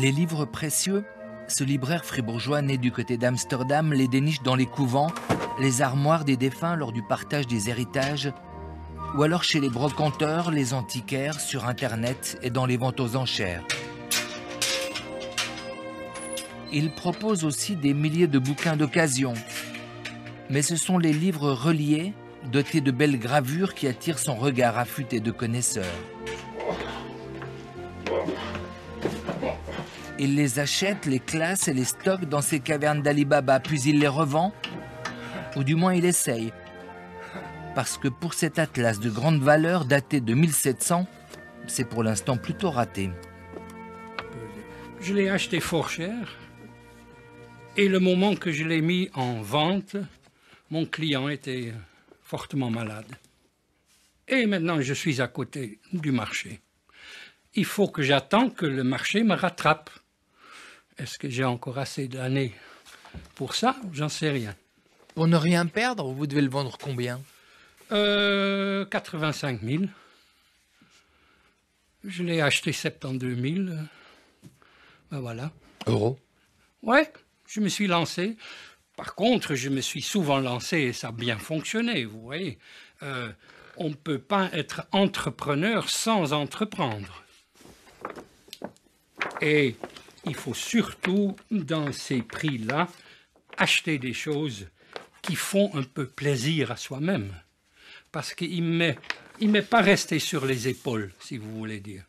Les livres précieux, ce libraire fribourgeois né du côté d'Amsterdam les déniche dans les couvents, les armoires des défunts lors du partage des héritages, ou alors chez les brocanteurs, les antiquaires, sur Internet et dans les ventes aux enchères. Il propose aussi des milliers de bouquins d'occasion. Mais ce sont les livres reliés, dotés de belles gravures, qui attirent son regard affûté de connaisseurs. Il les achète, les classe et les stocke dans ses cavernes d'Ali Baba, puis il les revend, ou du moins il essaye. Parce que pour cet atlas de grande valeur daté de 1700, c'est pour l'instant plutôt raté. Je l'ai acheté fort cher. Et le moment que je l'ai mis en vente, mon client était fortement malade. Et maintenant, je suis à côté du marché. Il faut que j'attende que le marché me rattrape. Est-ce que j'ai encore assez d'années pour ça? J'en sais rien. Pour ne rien perdre, vous devez le vendre combien? 85 000. Je l'ai acheté 72 000. Ben voilà. Euros? Ouais, je me suis lancé. Par contre, je me suis souvent lancé et ça a bien fonctionné, vous voyez. On ne peut pas être entrepreneur sans entreprendre. Et il faut surtout, dans ces prix-là, acheter des choses qui font un peu plaisir à soi-même. Parce qu'il ne m'est pas resté sur les épaules, si vous voulez dire.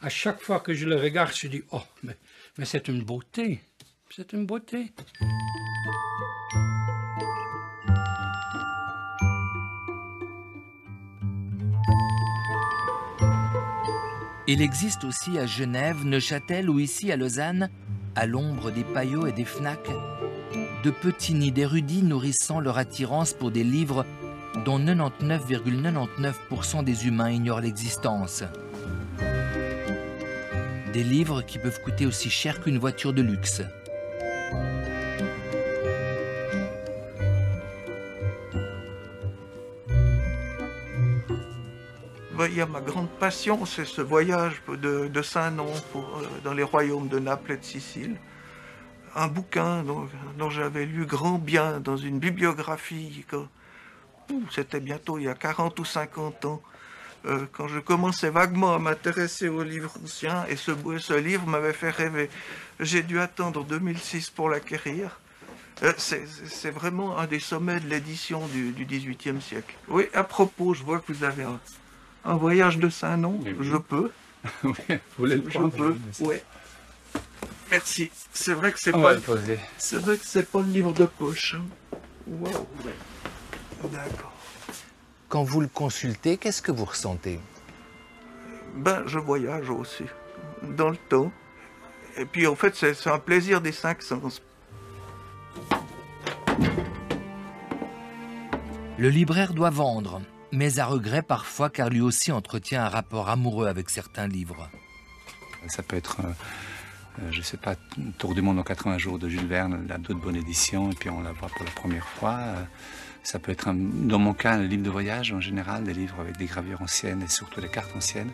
À chaque fois que je le regarde, je dis « Oh, mais c'est une beauté, c'est une beauté ». Il existe aussi à Genève, Neuchâtel ou ici à Lausanne, à l'ombre des paillots et des fnacs, de petits nids d'érudits nourrissant leur attirance pour des livres dont 99,99% des humains ignorent l'existence. Des livres qui peuvent coûter aussi cher qu'une voiture de luxe. Il y a ma grande passion, c'est ce voyage de Saint-Non dans les royaumes de Naples et de Sicile. Un bouquin dont j'avais lu grand bien dans une bibliographie, c'était bientôt il y a 40 ou 50 ans, quand je commençais vaguement à m'intéresser aux livres anciens, et ce livre m'avait fait rêver. J'ai dû attendre 2006 pour l'acquérir. C'est vraiment un des sommets de l'édition du XVIIIe siècle. Oui, à propos, je vois que vous avez un voyage de Saint-Non, oui. Je peux. Oui, vous voulez le prendre? Je peux, oui. Merci. C'est vrai que c'est pas le livre de poche. Wow. D'accord. Quand vous le consultez, qu'est-ce que vous ressentez? Je voyage aussi, dans le temps. Et puis en fait, c'est un plaisir des cinq sens. Le libraire doit vendre, mais à regret parfois, car lui aussi entretient un rapport amoureux avec certains livres. Ça peut être, je ne sais pas, Tour du monde en 80 jours de Jules Verne, la toute bonne édition, et puis on la voit pour la première fois. Ça peut être, dans mon cas, un livre de voyage en général, des livres avec des gravures anciennes et surtout des cartes anciennes.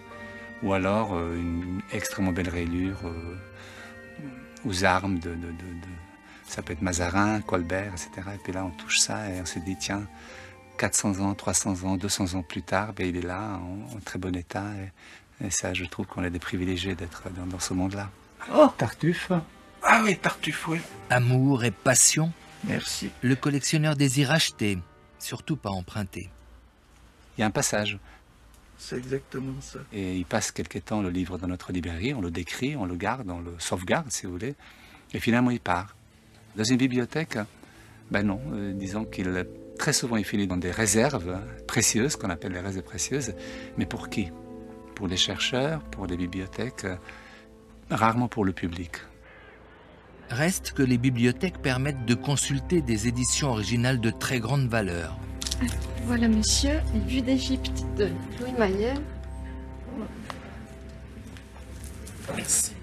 Ou alors une extrêmement belle rayure aux armes ça peut être Mazarin, Colbert, etc. Et puis là, on touche ça et on se dit, tiens, 400 ans, 300 ans, 200 ans plus tard, il est là, en très bon état. Et ça, je trouve qu'on est des privilégiés d'être dans ce monde-là. Oh, Tartuffe. Ah oui, Tartuffe, oui. Amour et passion. Merci. Le collectionneur désire acheter, surtout pas emprunter. Il y a un passage. C'est exactement ça. Et il passe quelque temps le livre dans notre librairie, on le décrit, on le garde, on le sauvegarde, si vous voulez. Et finalement, il part. Dans une bibliothèque, non, disons qu'il... Très souvent, il finit dans des réserves précieuses, qu'on appelle les réserves précieuses. Mais pour qui? Pour les chercheurs, pour les bibliothèques, rarement pour le public. Reste que les bibliothèques permettent de consulter des éditions originales de très grande valeur. Voilà, monsieur, les vues d'Égypte de Louis Mayer. Merci.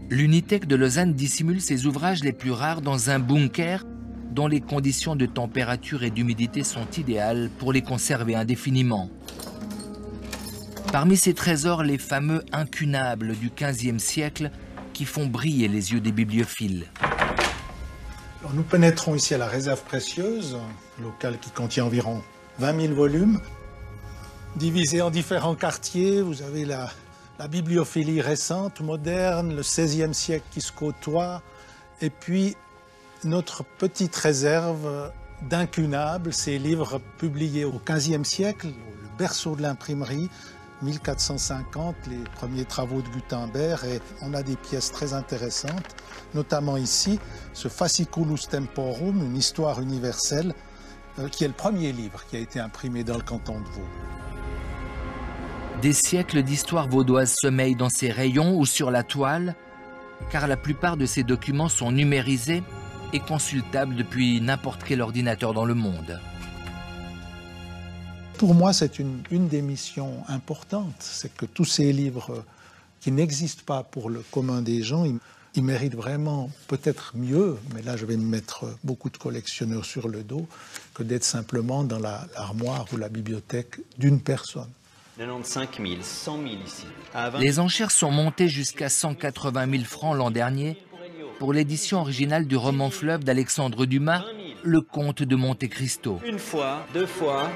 L'Unitec de Lausanne dissimule ses ouvrages les plus rares dans un bunker dont les conditions de température et d'humidité sont idéales pour les conserver indéfiniment. Parmi ces trésors, les fameux incunables du XVe siècle qui font briller les yeux des bibliophiles. Alors, nous pénétrons ici à la réserve précieuse, local qui contient environ 20 000 volumes. Divisés en différents quartiers, vous avez la bibliophilie récente, moderne, le XVIe siècle qui se côtoie, et puis notre petite réserve d'incunables, ces livres publiés au XVe siècle, le berceau de l'imprimerie, 1450, les premiers travaux de Gutenberg, et on a des pièces très intéressantes, notamment ici, ce Fasciculus Temporum, une histoire universelle, qui est le premier livre qui a été imprimé dans le canton de Vaud. Des siècles d'histoire vaudoise sommeillent dans ces rayons ou sur la toile, car la plupart de ces documents sont numérisés et consultables depuis n'importe quel ordinateur dans le monde. Pour moi, c'est une des missions importantes, c'est que tous ces livres qui n'existent pas pour le commun des gens, ils méritent vraiment peut-être mieux, mais là je vais me mettre beaucoup de collectionneurs sur le dos, que d'être simplement dans l'armoire ou la bibliothèque d'une personne. 95 000, 100 000 ici. Les enchères sont montées jusqu'à 180 000 francs l'an dernier pour l'édition originale du roman fleuve d'Alexandre Dumas, Le Comte de Monte Cristo. Une fois, deux fois,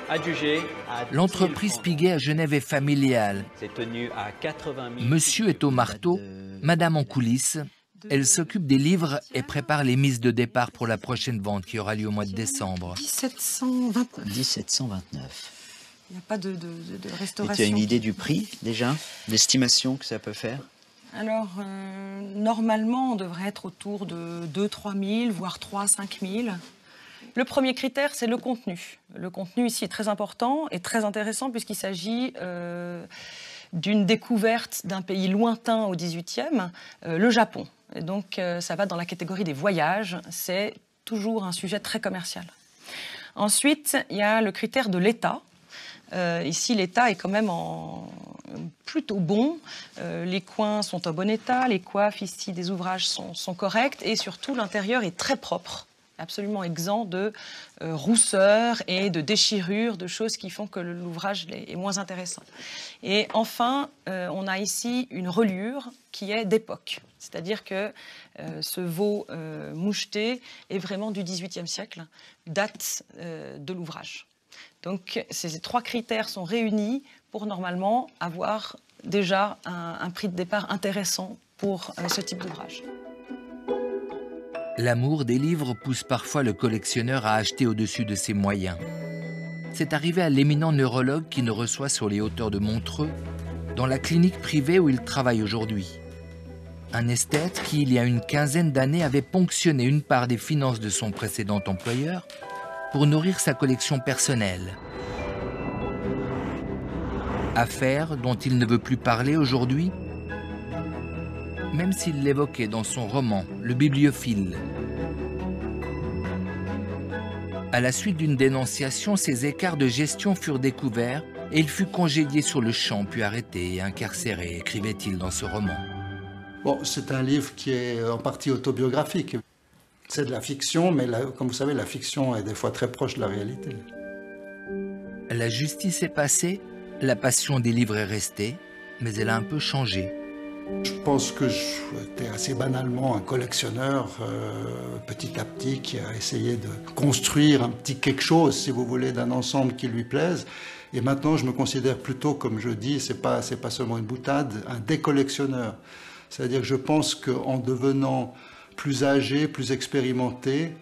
adjugé à 10 000 L'entreprise francs. Piguet à Genève est familiale. C'est tenu à 80 000. Monsieur est au marteau, madame en coulisses. Elle s'occupe des livres et prépare les mises de départ pour la prochaine vente qui aura lieu au mois de décembre. 1729. 1729. Il n'y a pas de Et restauration. tu as une idée du prix, déjà? L'estimation que ça peut faire? Alors, normalement, on devrait être autour de 2-3 000, voire 3-5 000. Le premier critère, c'est le contenu. Le contenu ici est très important et très intéressant puisqu'il s'agit d'une découverte d'un pays lointain au XVIIIe, le Japon. Et donc, ça va dans la catégorie des voyages. C'est toujours un sujet très commercial. Ensuite, il y a le critère de l'état. Ici, l'état est quand même plutôt bon. Les coins sont en bon état, les coiffes ici des ouvrages sont correctes et surtout l'intérieur est très propre, absolument exempt de rousseur et de déchirures, de choses qui font que l'ouvrage est moins intéressant. Et enfin, on a ici une reliure qui est d'époque, c'est-à-dire que ce veau moucheté est vraiment du XVIIIe siècle, date de l'ouvrage. Donc ces trois critères sont réunis pour normalement avoir déjà un prix de départ intéressant pour ce type d'ouvrage. L'amour des livres pousse parfois le collectionneur à acheter au-dessus de ses moyens. C'est arrivé à l'éminent neurologue qui nous reçoit sur les hauteurs de Montreux, dans la clinique privée où il travaille aujourd'hui. Un esthète qui, il y a une quinzaine d'années, avait ponctionné une part des finances de son précédent employeur pour nourrir sa collection personnelle. Affaire dont il ne veut plus parler aujourd'hui, même s'il l'évoquait dans son roman « Le bibliophile ». À la suite d'une dénonciation, ses écarts de gestion furent découverts et il fut congédié sur le champ, puis arrêté et incarcéré, écrivait-il dans ce roman. Bon, c'est un livre qui est en partie autobiographique. C'est de la fiction, mais comme vous savez, la fiction est des fois très proche de la réalité. La justice est passée, la passion des livres est restée, mais elle a un peu changé. Je pense que j'étais assez banalement un collectionneur, petit à petit, qui a essayé de construire un petit quelque chose, si vous voulez, d'un ensemble qui lui plaise. Et maintenant, je me considère plutôt, comme je dis, c'est pas seulement une boutade, un décollectionneur. C'est-à-dire que je pense qu'en devenant plus âgé, plus expérimenté,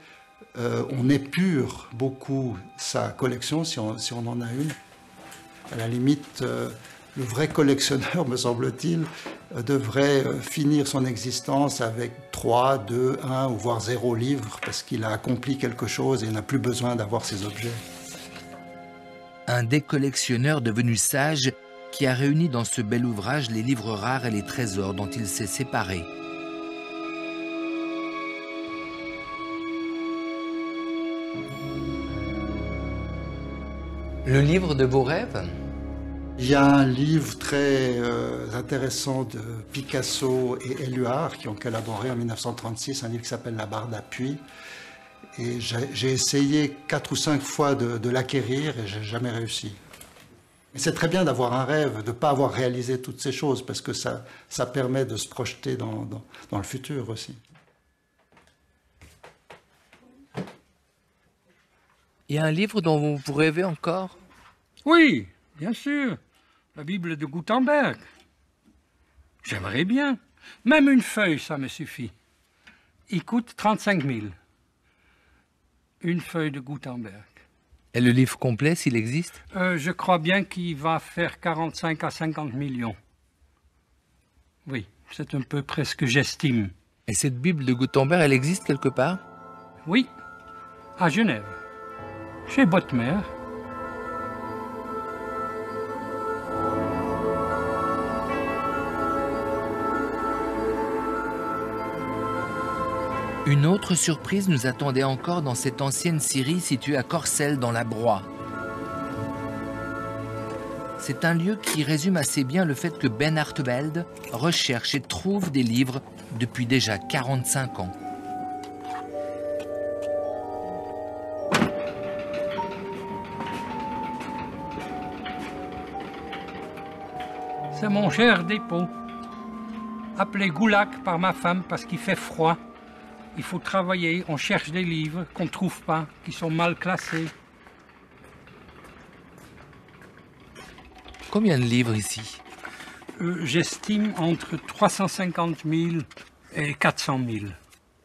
on épure beaucoup sa collection, si on en a une. À la limite, le vrai collectionneur, me semble-t-il, devrait finir son existence avec 3, 2, 1 ou voire 0 livres, parce qu'il a accompli quelque chose et il n'a plus besoin d'avoir ces objets. Un décollectionneur devenu sage qui a réuni dans ce bel ouvrage les livres rares et les trésors dont il s'est séparé. Le livre de vos rêves? Il y a un livre très intéressant de Picasso et Éluard qui ont collaboré en 1936, un livre qui s'appelle La barre d'appui. Et j'ai essayé 4 ou 5 fois de l'acquérir et j'ai jamais réussi. Et c'est très bien d'avoir un rêve, de ne pas avoir réalisé toutes ces choses, parce que ça permet de se projeter dans le futur aussi. Il y a un livre dont vous rêvez encore? Oui, bien sûr. La Bible de Gutenberg. J'aimerais bien. Même une feuille, ça me suffit. Il coûte 35 000. Une feuille de Gutenberg. Et le livre complet, s'il existe? Je crois bien qu'il va faire 45 à 50 millions. Oui, c'est un peu près ce que j'estime. Et cette Bible de Gutenberg, elle existe quelque part? Oui, à Genève, chez Bottmer. Une autre surprise nous attendait encore dans cette ancienne scierie située à Corcelles dans la Broye. C'est un lieu qui résume assez bien le fait que Ben Artevelde recherche et trouve des livres depuis déjà 45 ans. C'est mon cher dépôt, appelé Goulag par ma femme parce qu'il fait froid. Il faut travailler, on cherche des livres qu'on ne trouve pas, qui sont mal classés. Combien de livres ici? J'estime entre 350 000 et 400 000,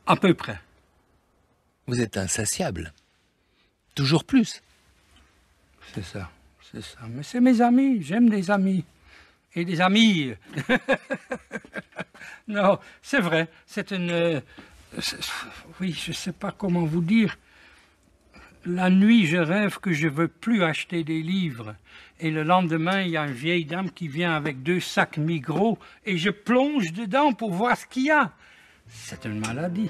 à peu près. Vous êtes insatiable. Toujours plus. C'est ça, c'est ça. Mais c'est mes amis, j'aime des amis. Et des amis. Non, c'est vrai, c'est une... Oui, je ne sais pas comment vous dire. La nuit, je rêve que je ne veux plus acheter des livres. Et le lendemain, il y a une vieille dame qui vient avec 2 sacs mi-gros et je plonge dedans pour voir ce qu'il y a. C'est une maladie.